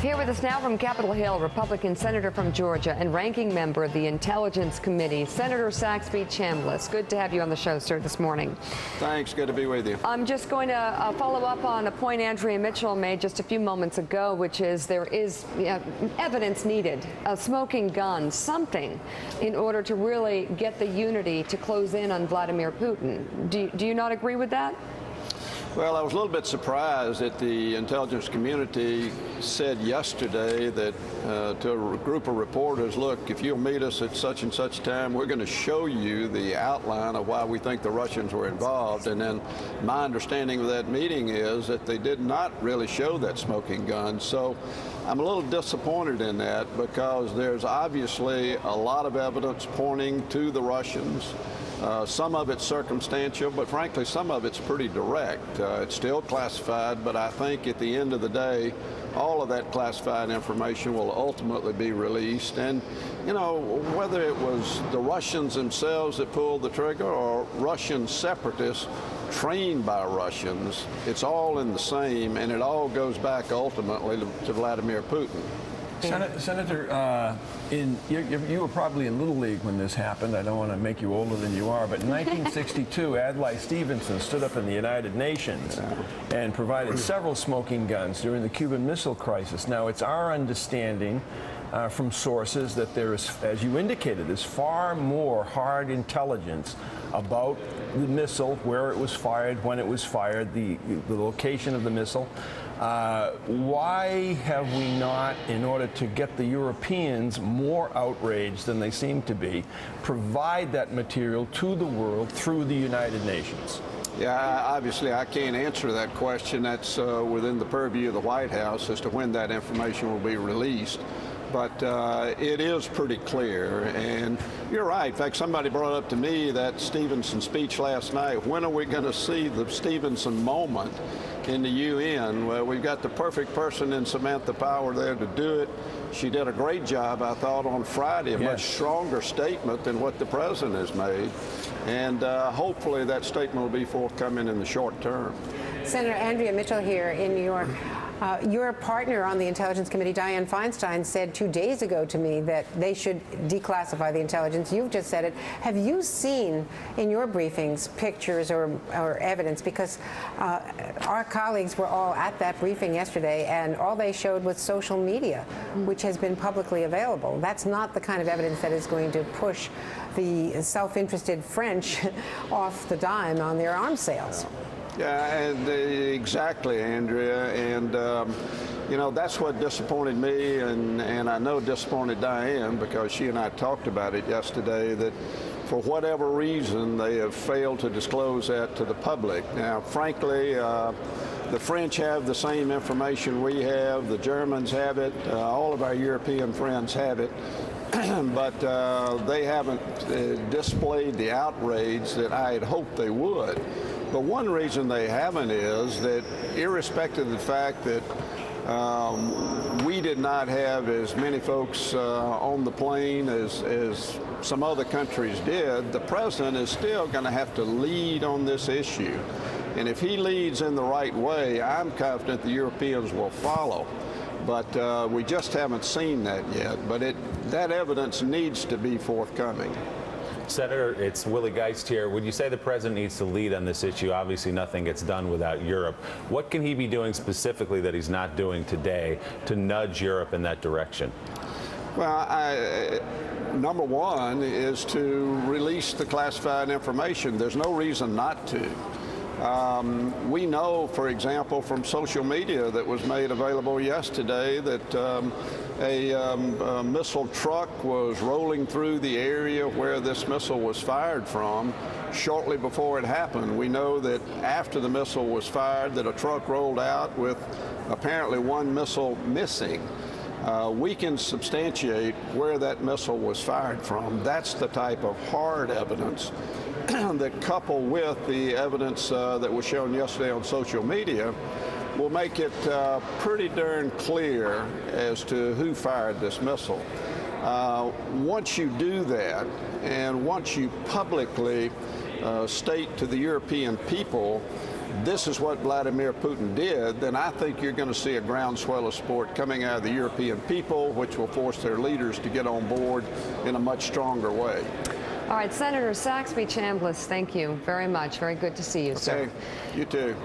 Here with us now from Capitol Hill, Republican Senator from Georgia and ranking member of the Intelligence Committee, Senator Saxby Chambliss. Good to have you on the show, sir, this morning. Thanks. Good to be with you. I'm just going to follow up on a point Andrea Mitchell made just a few moments ago, which is there is evidence needed, a smoking gun, something, in order to really get the unity to close in on Vladimir Putin. Do you not agree with that? Well, I was a little bit surprised that the intelligence community said yesterday that to a group of reporters, look, if you'll meet us at such and such time, we're going to show you the outline of why we think the Russians were involved. And then my understanding of that meeting is that they did not really show that smoking gun. So I'm a little disappointed in that because there's obviously a lot of evidence pointing to the Russians. Some of it's circumstantial, but frankly, some of it's pretty direct. It's still classified, but I think at the end of the day, all of that classified information will ultimately be released. And, you know, whether it was the Russians themselves that pulled the trigger or Russian separatists trained by Russians, it's all in the same, and it all goes back ultimately to Vladimir Putin. Senator, you were probably in Little League when this happened. I don't want to make you older than you are, but in 1962, Adlai Stevenson stood up in the United Nations and provided several smoking guns during the Cuban Missile Crisis. Now, it's our understanding from sources that there is, as you indicated, there's far more hard intelligence about the missile, where it was fired, when it was fired, the location of the missile. Why have we not, in order to get the Europeans more outraged than they seem to be, provide that material to the world through the United Nations? Yeah, obviously I can't answer that question. That's within the purview of the White House as to when that information will be released. But it is pretty clear, and you're right. In fact, somebody brought up to me that Stevenson speech last night. When are we going to see the Stevenson moment in the UN? Well, we've got the perfect person in Samantha Power there to do it. She did a great job, I thought, on Friday, a much stronger statement than what the president has made. And hopefully that statement will be forthcoming in the short term. Senator Andrea Mitchell here in New York. Your partner on the Intelligence Committee, Dianne Feinstein, said 2 days ago to me that they should declassify the intelligence. You've just said it. Have you seen in your briefings pictures or evidence? Because our colleagues were all at that briefing yesterday, and all they showed was social media, which has been publicly available. That's not the kind of evidence that is going to push the self-interested French off the dime on their arms sales. Yeah, and exactly, Andrea, and you know, that's what disappointed me, and I know disappointed Dianne, because she and I talked about it yesterday, that for whatever reason they have failed to disclose that to the public. Now, frankly, the French have the same information we have, the Germans have it, all of our European friends have it, but they haven't displayed the outrage that I had hoped they would. But one reason they haven't is that, irrespective of the fact that we did not have as many folks on the plane as some other countries did, the president is still going to have to lead on this issue. And if he leads in the right way, I'm confident the Europeans will follow. But we just haven't seen that yet. But that evidence needs to be forthcoming. Senator, it's Willie Geist here. Would you say the president needs to lead on this issue? Obviously, nothing gets done without Europe. What can he be doing specifically that he's not doing today to nudge Europe in that direction? Well, number one is to release the classified information. There's no reason not to. We know, for example, from social media that was made available yesterday that a missile truck was rolling through the area where this missile was fired from shortly before it happened. We know that after the missile was fired, that a truck rolled out with apparently one missile missing. We can substantiate where that missile was fired from. That's the type of hard evidence that, coupled with the evidence that was shown yesterday on social media, will make it pretty darn clear as to who fired this missile. Once you do that, and once you publicly state to the European people this is what Vladimir Putin did, then I think you're going to see a groundswell of support coming out of the European people, which will force their leaders to get on board in a much stronger way. All right, Senator Saxby Chambliss, thank you very much. Very good to see you, sir. Okay, you too.